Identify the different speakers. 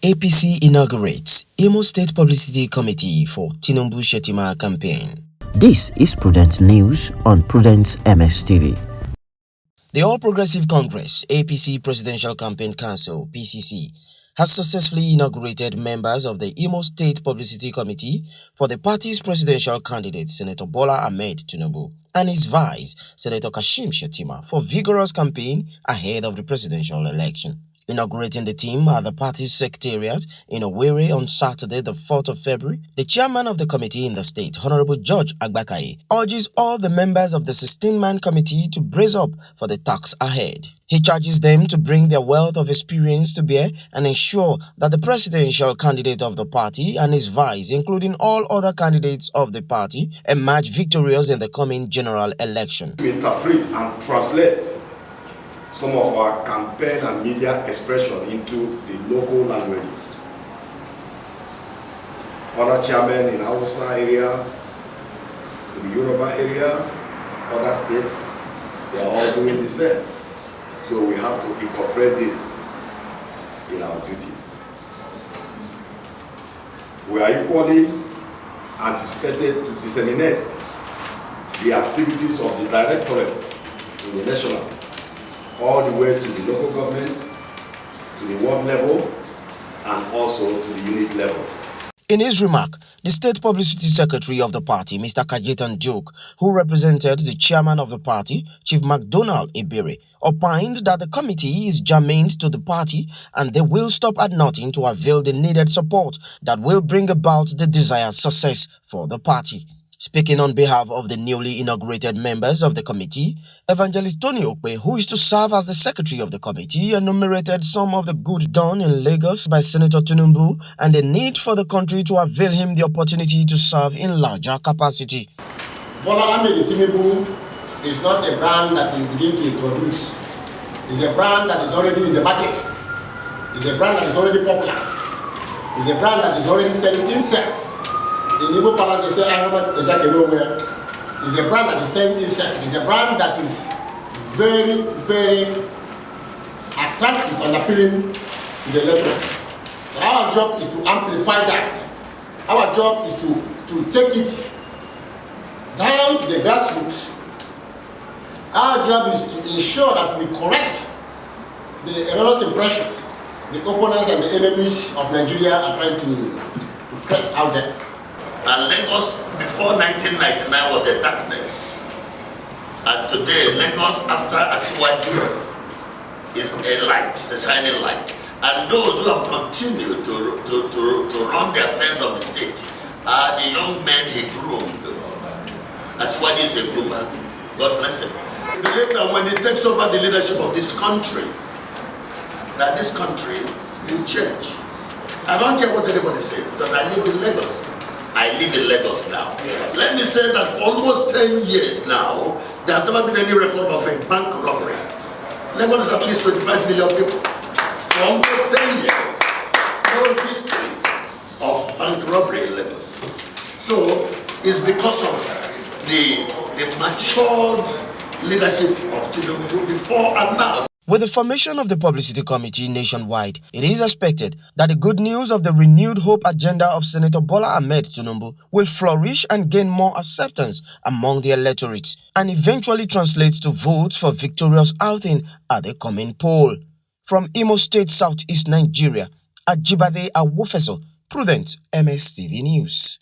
Speaker 1: APC inaugurates Imo State Publicity Committee for Tinubu-Shettima campaign.
Speaker 2: This is Prudent News on Prudent MS-TV.
Speaker 1: The All Progressive Congress APC Presidential Campaign Council (PCC) has successfully inaugurated members of the Imo State Publicity Committee for the party's presidential candidate Senator Bola Ahmed Tinubu and his vice Senator Kashim-Shettima for vigorous campaign ahead of the presidential election. Inaugurating the team at the party's secretariat in Owerri on Saturday, the 4th of February, the chairman of the committee in the state, Honorable George Agbakaye, urges all the members of the 16-man committee to brace up for the task ahead. He charges them to bring their wealth of experience to bear and ensure that the presidential candidate of the party and his vice, including all other candidates of the party, emerge victorious in the coming general election.
Speaker 3: To interpret and translate some of our campaign and media expression into the local languages. Other chairmen in Hausa area, in the Yoruba area, other states, they are all doing the same. So we have to incorporate this in our duties. We are equally anticipated to disseminate the activities of the directorate in the national, all the way to the local government, to the ward level, and also to the unit level.
Speaker 1: In his remark, the State Publicity Secretary of the party, Mr. Kajetan Joke, who represented the chairman of the party, Chief McDonald Ibere, opined that the committee is germane to the party and they will stop at nothing to avail the needed support that will bring about the desired success for the party. Speaking on behalf of the newly inaugurated members of the committee, Evangelist Tony Okpe, who is to serve as the secretary of the committee, enumerated some of the good done in Lagos by Senator Tinubu and the need for the country to avail him the opportunity to serve in larger capacity.
Speaker 4: Bola Ahmed Tinubu is not a brand that you begin to introduce. It's a brand that is already in the market. It's a brand that is already popular. It's a brand that is already selling itself. In Igbo Palace, they say Ahmed Ejakenowhere. It's a brand that is selling itself. It's a brand that is very, very attractive and appealing to the electorate. So our job is to amplify that. Our job is to take it down to the grassroots. Our job is to ensure that we correct the erroneous impression the opponents and the enemies of Nigeria are trying to create out there.
Speaker 5: And Lagos before 1999 was a darkness. And today, Lagos after Asiwaju is a light, it's a shining light. And those who have continued to run the affairs of the state are the young men he groomed. Asiwaju is a groomer. God bless him. I believe that when he takes over the leadership of this country, that this country will change. I don't care what anybody says, because I live in Lagos. I live in Lagos now. Let me say that for almost 10 years now, there has never been any record of a bank robbery. Lagos is at least 25 million people. For almost 10 years, no history of bank robbery in Lagos. So it's because of the matured leadership of Tinubu before and now.
Speaker 1: With the formation of the Publicity Committee nationwide, it is expected that the good news of the renewed hope agenda of Senator Bola Ahmed Tinubu will flourish and gain more acceptance among the electorate and eventually translate to votes for victorious outing at the coming poll. From Imo State, Southeast Nigeria, Ajibade Awofeso, Prudent MS-TV News.